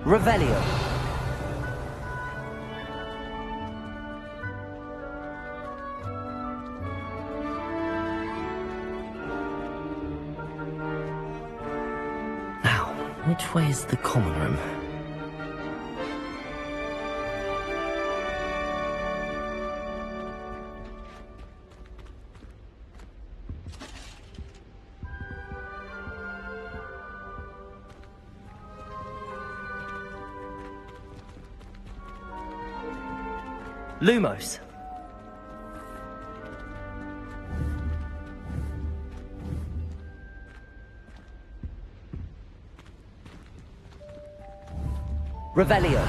Revelio. Now, which way is the common room? Lumos. Revelio.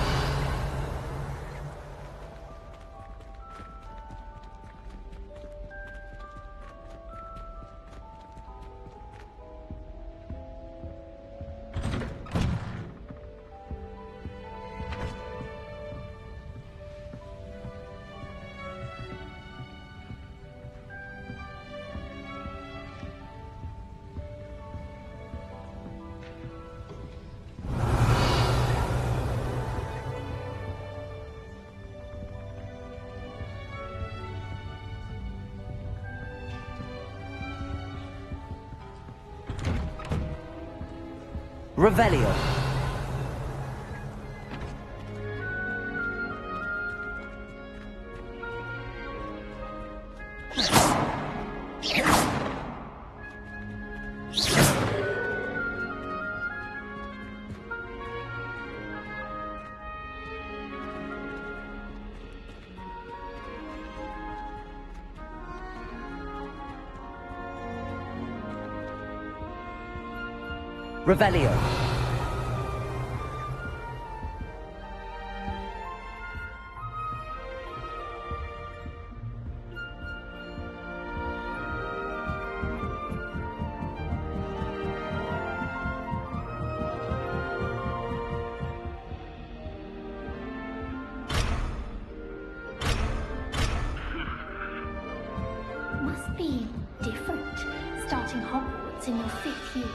Revelio. Revelio. Must be different, starting Hogwarts in your 5th year.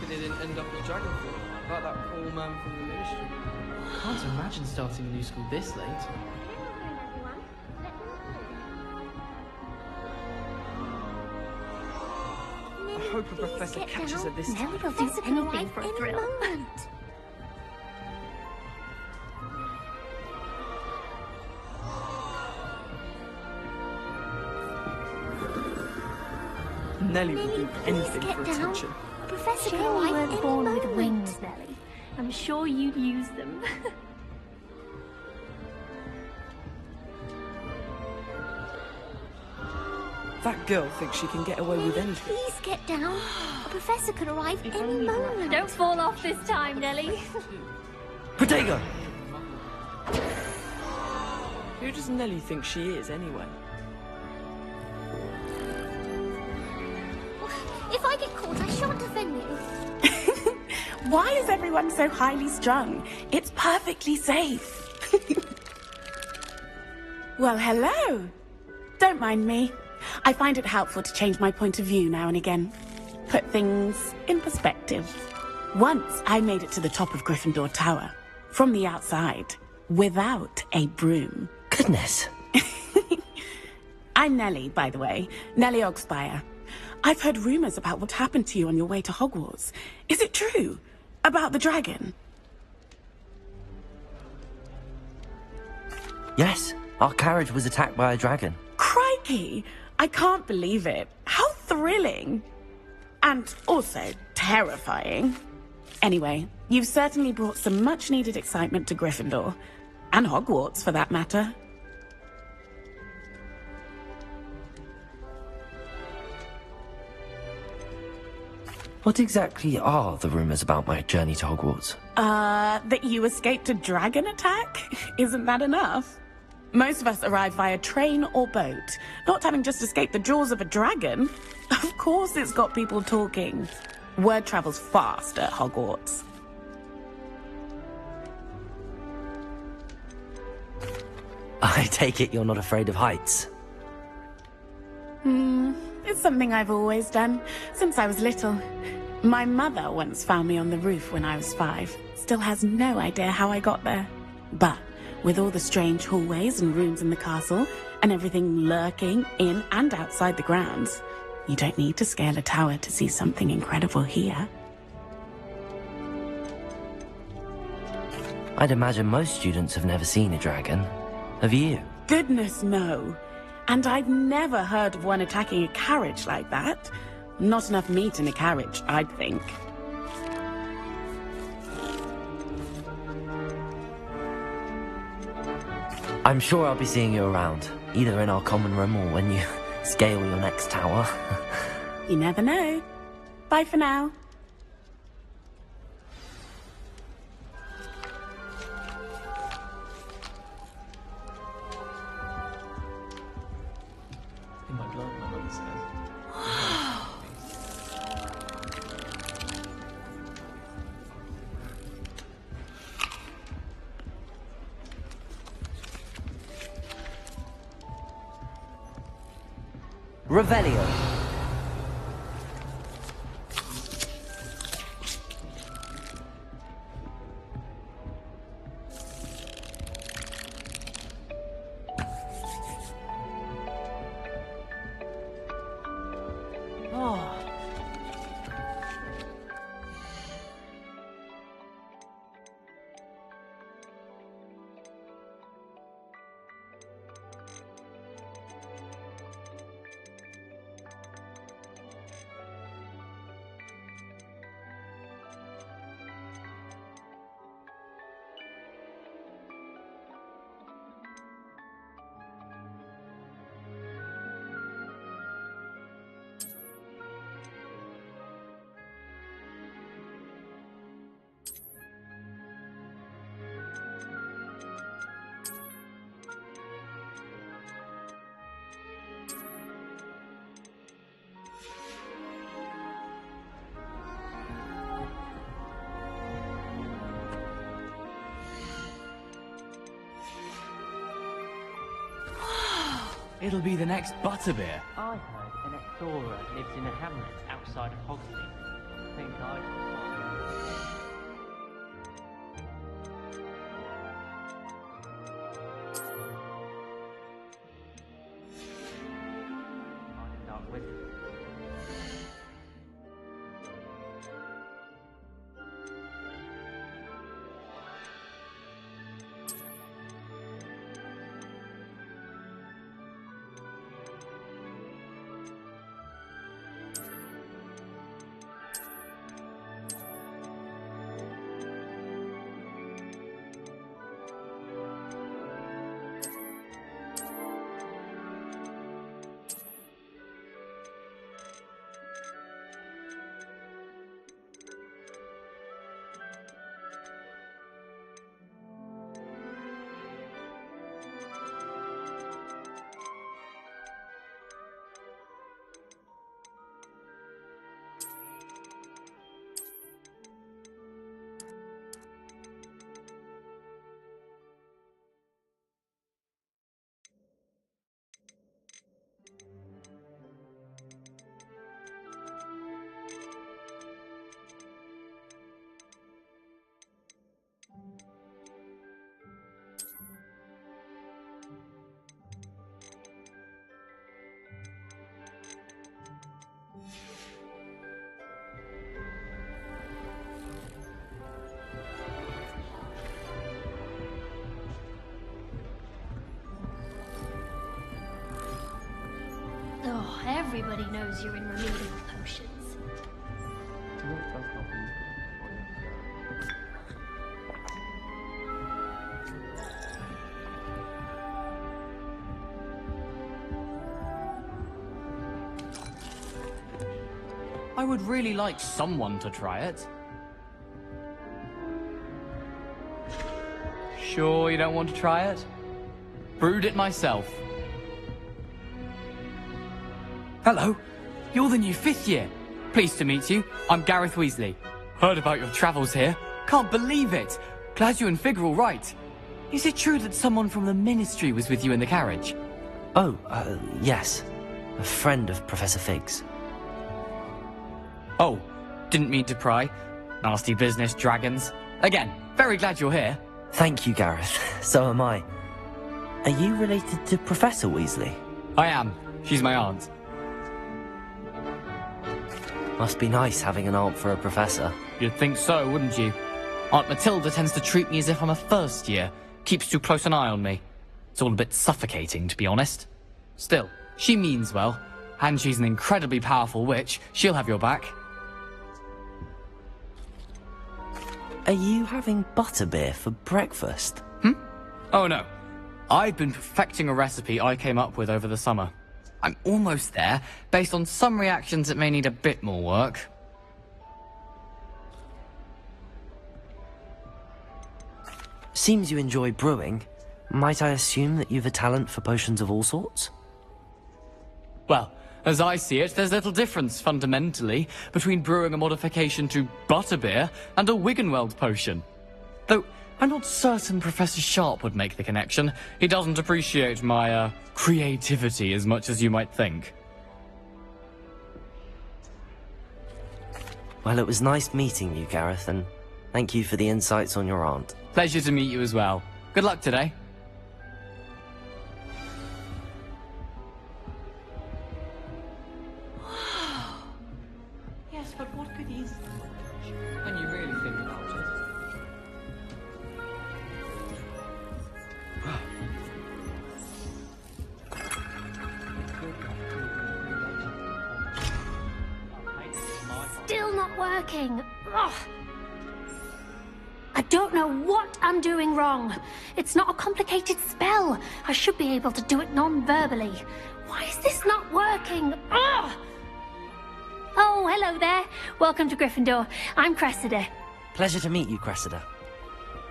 hoping it didn't end up with Dragonfall, like that poor man from the ministry. Can't imagine starting a new school this late. I hope a professor catches her this time. Nelly will do anything for a thrill. Nelly will do anything for attention. A professor can arrive any born with wings, Nelly. I'm sure you'd use them. That girl thinks she can get away with anything. Please get down. A professor could arrive any moment. Don't fall off this time, Nelly. Protego! Who does Nelly think she is, anyway? If I get caught, I shan't offend you. Why is everyone so highly strung? It's perfectly safe. Well, hello. Don't mind me. I find it helpful to change my point of view now and again. Put things in perspective. Once I made it to the top of Gryffindor Tower, from the outside, without a broom. Goodness. I'm Nelly, by the way. Nelly Ogspire. I've heard rumors about what happened to you on your way to Hogwarts. Is it true? About the dragon? Yes, our carriage was attacked by a dragon. Crikey! I can't believe it. How thrilling! And also terrifying. Anyway, you've certainly brought some much-needed excitement to Gryffindor. And Hogwarts, for that matter. What exactly are the rumors about my journey to Hogwarts? That you escaped a dragon attack? Isn't that enough? Most of us arrive via train or boat, not having just escaped the jaws of a dragon. Of course it's got people talking. Word travels fast at Hogwarts. I take it you're not afraid of heights. It's something I've always done, since I was little. My mother once found me on the roof when I was 5. Still has no idea how I got there. But with all the strange hallways and rooms in the castle, and everything lurking in and outside the grounds, you don't need to scale a tower to see something incredible here. I'd imagine most students have never seen a dragon. Have you? Goodness, no. And I've never heard of one attacking a carriage like that. Not enough meat in a carriage, I'd think. I'm sure I'll be seeing you around, either in our common room or when you scale your next tower. You never know. Bye for now. In my blood, my mother says. Revelio. It'll be the next Butterbeer. I heard an explorer lives in a hamlet outside of Hogsmeade. think I can find out with you. Oh, everybody knows you're in remedial potions. I would really like someone to try it. Sure you don't want to try it? Brewed it myself. Hello, you're the new 5th year. Pleased to meet you. I'm Gareth Weasley. Heard about your travels here. Can't believe it. Glad you and Fig are all right. Is it true that someone from the Ministry was with you in the carriage? Oh, yes. A friend of Professor Fig's. Oh, didn't mean to pry. Nasty business, dragons. Again, very glad you're here. Thank you, Gareth. So am I. Are you related to Professor Weasley? I am. She's my aunt. Must be nice having an aunt for a professor. You'd think so, wouldn't you? Aunt Matilda tends to treat me as if I'm a first year. Keeps too close an eye on me. It's all a bit suffocating, to be honest. Still, she means well. And she's an incredibly powerful witch. She'll have your back. Are you having butterbeer for breakfast? Oh no. I've been perfecting a recipe I came up with over the summer. I'm almost there, based on some reactions that may need a bit more work. Seems you enjoy brewing. Might I assume that you've a talent for potions of all sorts? Well, as I see it, there's little difference, fundamentally, between brewing a modification to butterbeer and a Wiggenweld potion. Though, I'm not certain Professor Sharp would make the connection. He doesn't appreciate my, creativity as much as you might think. Well, it was nice meeting you, Gareth, and thank you for the insights on your aunt. Pleasure to meet you as well. Good luck today. Yes, but what good is when you really think about it? Still not working. Ugh. I don't know what I'm doing wrong. It's not a complicated spell. I should be able to do it non-verbally. Why is this not working? Ugh. Oh, hello there. Welcome to Gryffindor. I'm Cressida. Pleasure to meet you, Cressida.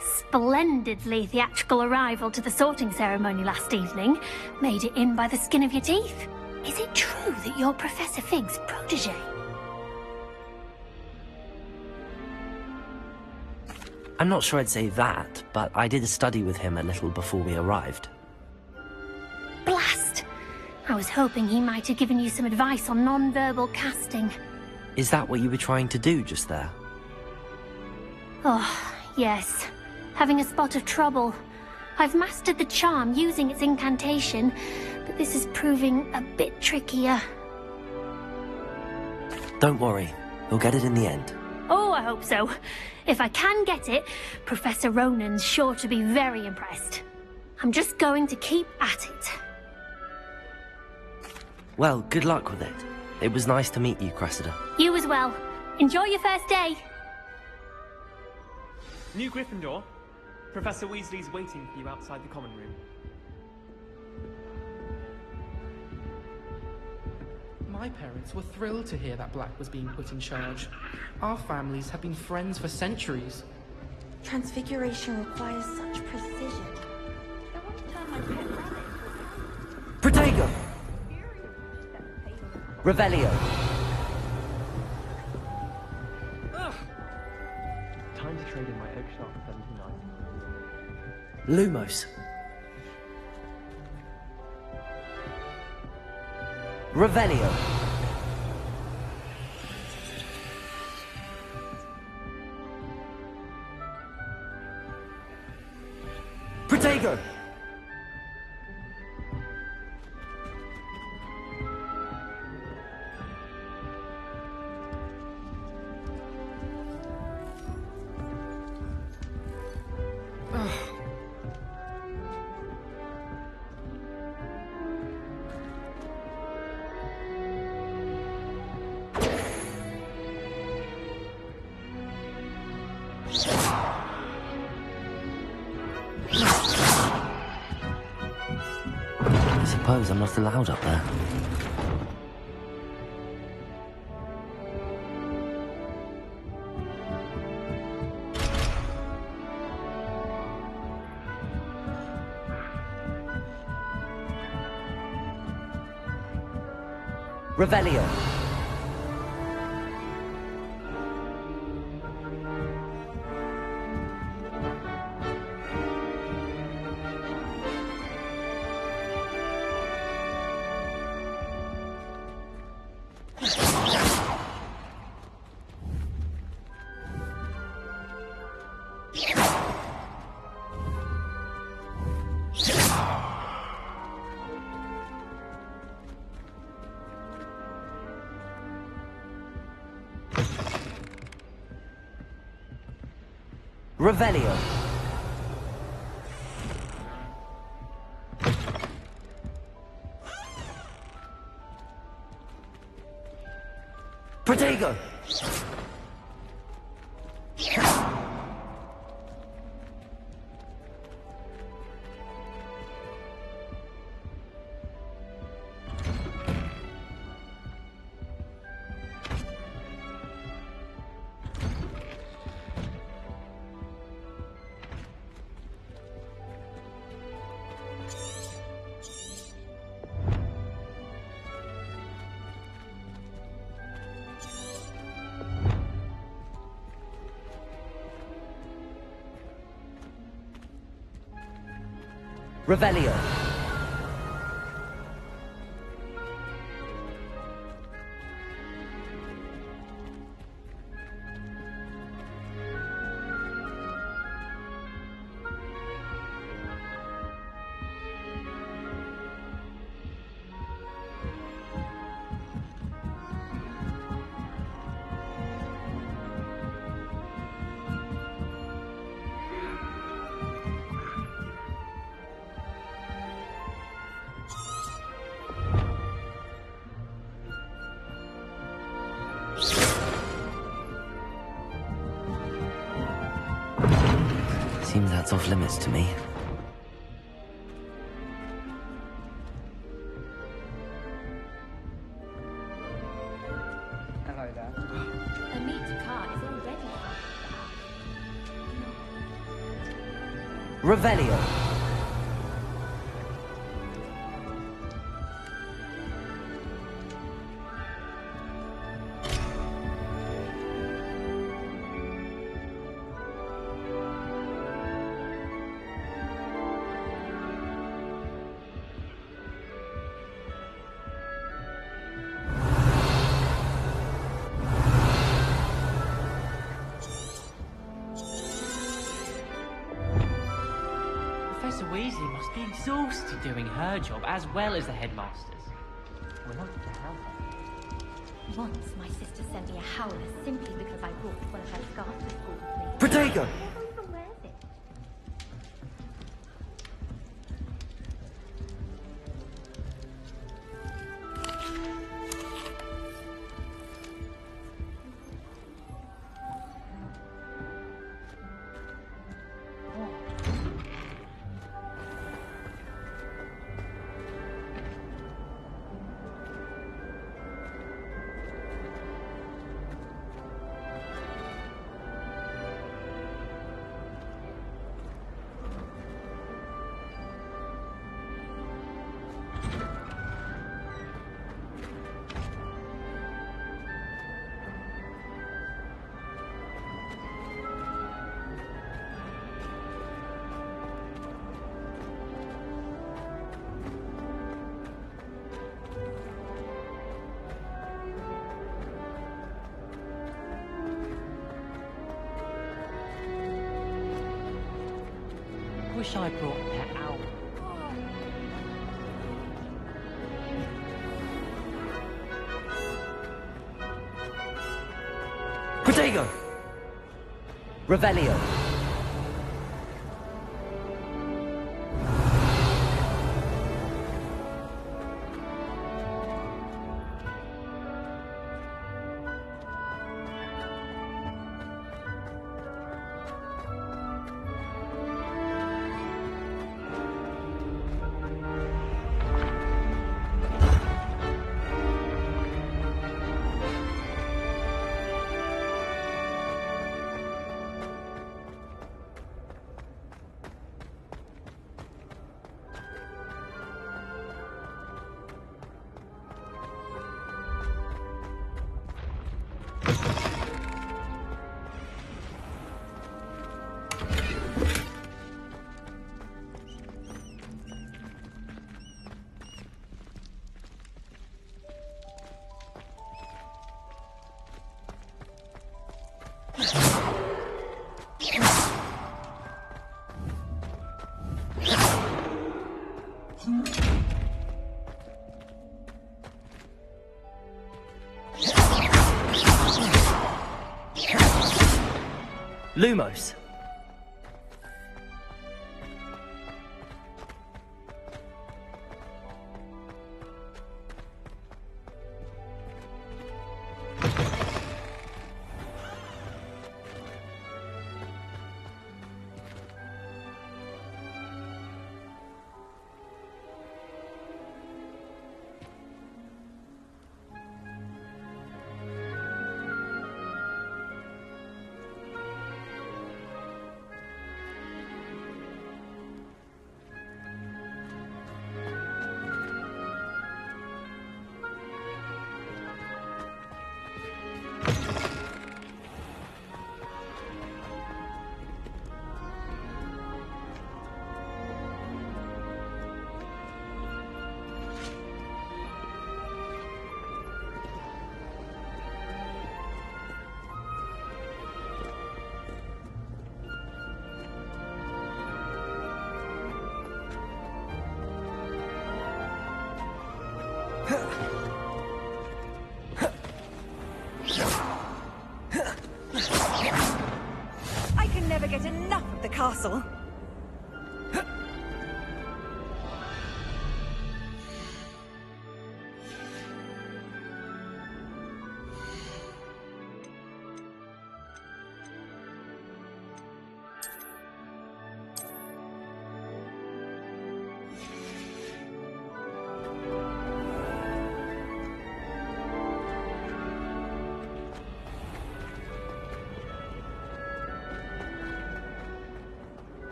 Splendidly theatrical arrival to the sorting ceremony last evening. Made it in by the skin of your teeth. Is it true that you're Professor Fig's protege? I'm not sure I'd say that, but I did a study with him a little before we arrived. Blast! I was hoping he might have given you some advice on non-verbal casting. Is that what you were trying to do just there? Oh, yes. Having a spot of trouble. I've mastered the charm using its incantation, but this is proving a bit trickier. Don't worry, you'll get it in the end. Oh, I hope so. If I can get it, Professor Ronan's sure to be very impressed. I'm just going to keep at it. Well, good luck with it. It was nice to meet you, Cressida. You as well. Enjoy your first day. New Gryffindor. Professor Weasley's waiting for you outside the common room. My parents were thrilled to hear that Black was being put in charge. Our families have been friends for centuries. Transfiguration requires such precision. Protego! Revelio! Time to trade in my Oakshot 79. Lumos. Revelio. Protego. I suppose I'm not allowed up there. Revelio. Revelio. Protego. Revelio. Seems that's off limits to me. Hello there. A meat cart is already Revelio. Weasley must be exhausted doing her job as well as the headmaster's. We're not going to help her. Once, my sister sent me a howler simply because I brought one of her scarves to school with me. Protego! Never even wears it. Wish I brought a pet owl. Protego! Revelio! Lumos. I can never get enough of the castle.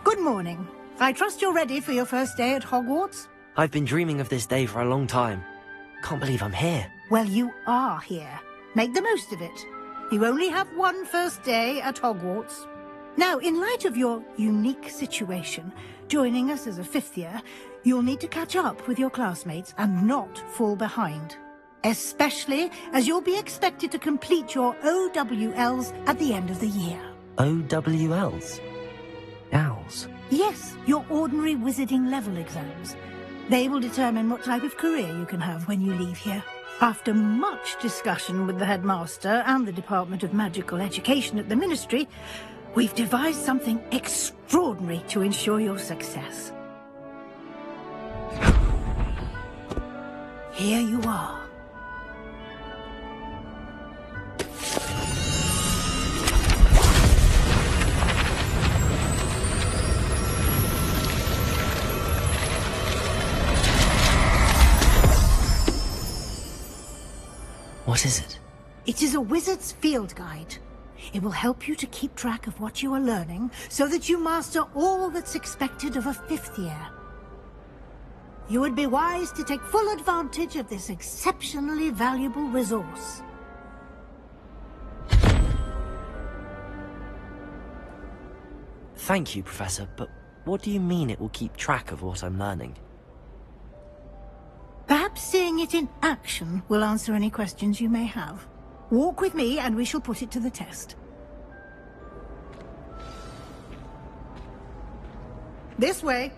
Good morning. I trust you're ready for your first day at Hogwarts? I've been dreaming of this day for a long time. Can't believe I'm here. Well, you are here. Make the most of it. You only have one first day at Hogwarts. Now, in light of your unique situation, joining us as a fifth year, you'll need to catch up with your classmates and not fall behind. Especially as you'll be expected to complete your OWLs at the end of the year. OWLs? Owls? Yes, your ordinary wizarding level exams. They will determine what type of career you can have when you leave here. After much discussion with the headmaster and the Department of Magical Education at the Ministry, we've devised something extraordinary to ensure your success. Here you are. What is it? It is a wizard's field guide. It will help you to keep track of what you are learning so that you master all that's expected of a fifth year. You would be wise to take full advantage of this exceptionally valuable resource. Thank you, Professor, but what do you mean it will keep track of what I'm learning? Perhaps seeing it in action will answer any questions you may have. Walk with me and we shall put it to the test. This way.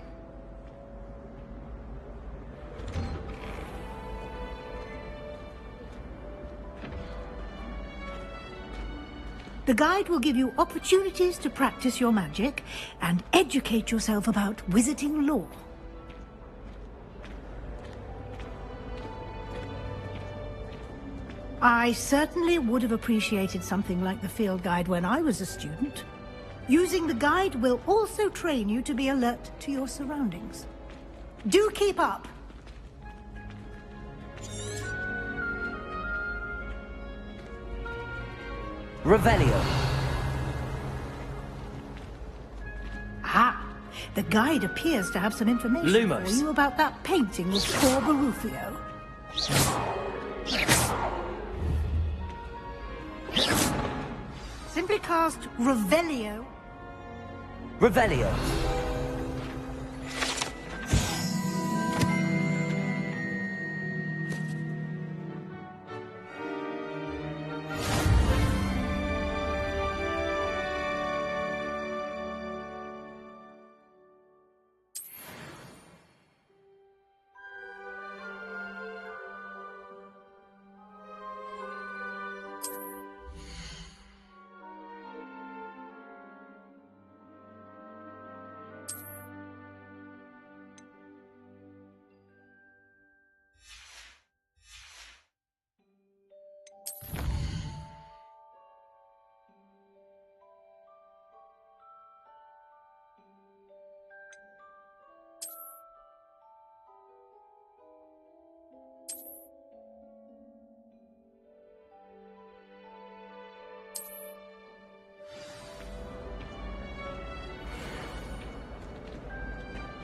The guide will give you opportunities to practice your magic and educate yourself about wizarding lore. I certainly would have appreciated something like the field guide when I was a student. Using the guide will also train you to be alert to your surroundings. Do keep up! Revelio. Ah, the guide appears to have some information Lumos. for you about that painting with poor Barufio. Simply cast Revelio. Revelio.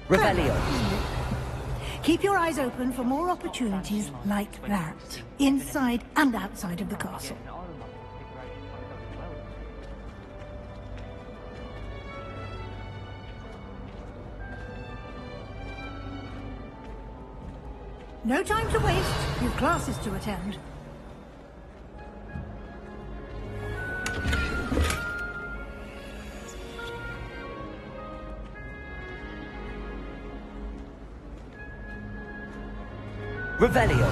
Revelio. Keep your eyes open for more opportunities like that, inside and outside of the castle. No time to waste. You've classes to attend. Revelio.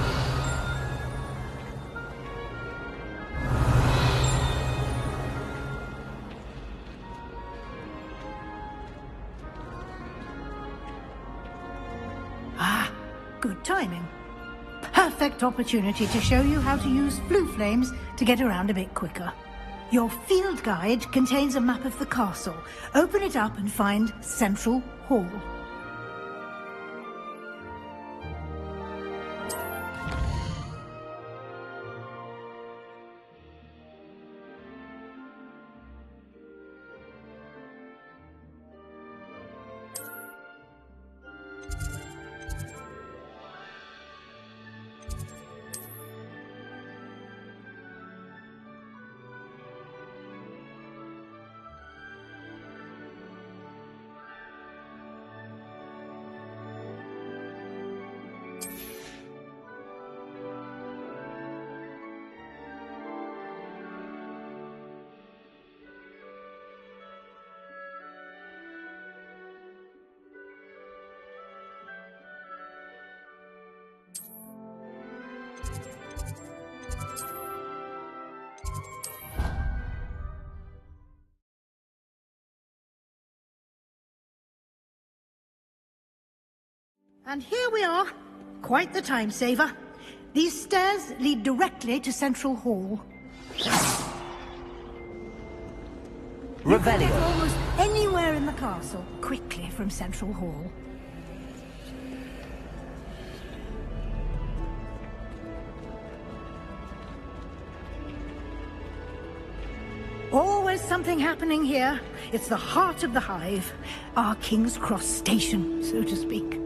Ah, good timing. Perfect opportunity to show you how to use blue flames to get around a bit quicker. Your field guide contains a map of the castle. Open it up and find Central Hall. And here we are. Quite the time saver. These stairs lead directly to Central Hall. You can get almost anywhere in the castle quickly from Central Hall. Always something happening here. It's the heart of the hive. Our King's Cross station, so to speak.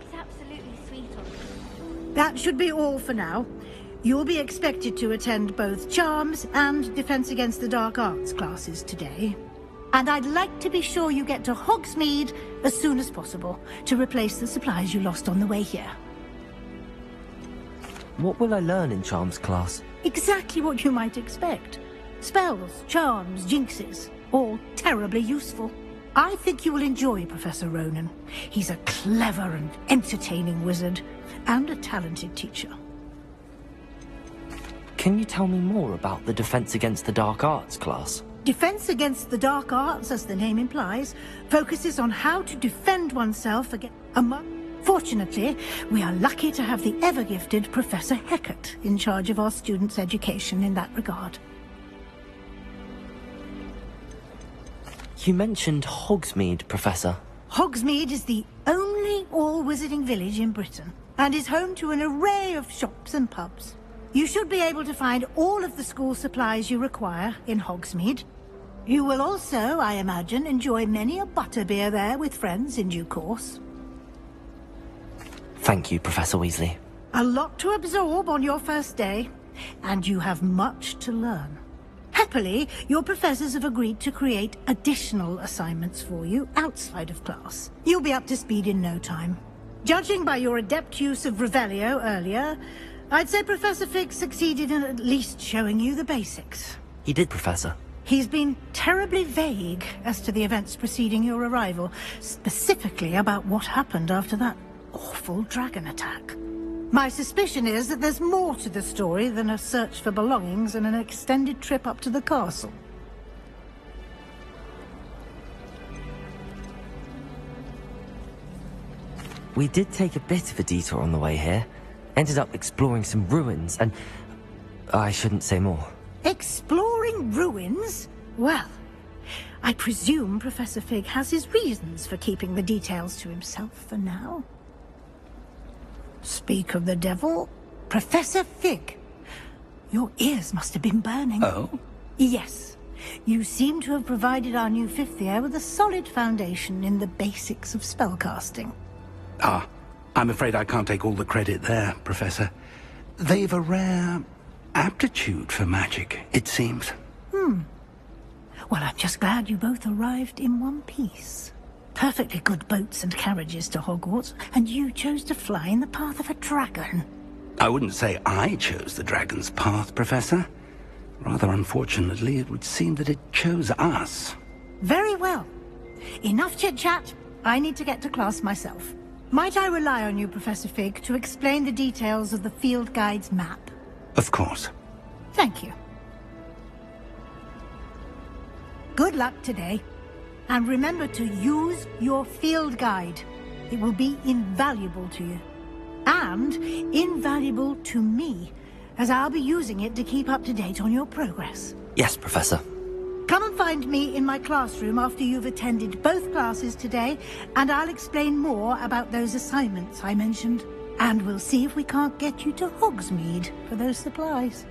It's absolutely sweet of you. That should be all for now. You'll be expected to attend both Charms and Defense Against the Dark Arts classes today. And I'd like to be sure you get to Hogsmeade as soon as possible to replace the supplies you lost on the way here. What will I learn in Charms class? Exactly what you might expect. Spells, charms, jinxes, all terribly useful. I think you will enjoy Professor Ronan. He's a clever and entertaining wizard, and a talented teacher. Can you tell me more about the Defense Against the Dark Arts class? Defense Against the Dark Arts, as the name implies, focuses on how to defend oneself against Fortunately, we are lucky to have the ever-gifted Professor Hecat in charge of our students' education in that regard. You mentioned Hogsmeade, Professor. Hogsmeade is the only all-wizarding village in Britain, and is home to an array of shops and pubs. You should be able to find all of the school supplies you require in Hogsmeade. You will also, I imagine, enjoy many a butterbeer there with friends in due course. Thank you, Professor Weasley. A lot to absorb on your first day, and you have much to learn. Happily, your professors have agreed to create additional assignments for you outside of class. You'll be up to speed in no time. Judging by your adept use of Revelio earlier, I'd say Professor Fig succeeded in at least showing you the basics. He did, Professor. He's been terribly vague as to the events preceding your arrival, specifically about what happened after that awful dragon attack. My suspicion is that there's more to the story than a search for belongings and an extended trip up to the castle. We did take a bit of a detour on the way here. Ended up exploring some ruins, and I shouldn't say more. Exploring ruins? Well, I presume Professor Fig has his reasons for keeping the details to himself for now. Speak of the devil, Professor Fig. Your ears must have been burning. Oh? Yes. You seem to have provided our new fifth year with a solid foundation in the basics of spellcasting. Ah, I'm afraid I can't take all the credit there, Professor. They've a rare aptitude for magic, it seems. Well, I'm just glad you both arrived in one piece. Perfectly good boats and carriages to Hogwarts, and you chose to fly in the path of a dragon. I wouldn't say I chose the dragon's path, Professor. Rather unfortunately, it would seem that it chose us. Very well. Enough chit-chat. I need to get to class myself. Might I rely on you, Professor Fig, to explain the details of the field guide's map? Of course. Thank you. Good luck today. And remember to use your field guide. It will be invaluable to you. And invaluable to me, as I'll be using it to keep up to date on your progress. Yes, Professor. Come and find me in my classroom after you've attended both classes today, and I'll explain more about those assignments I mentioned. And we'll see if we can't get you to Hogsmeade for those supplies.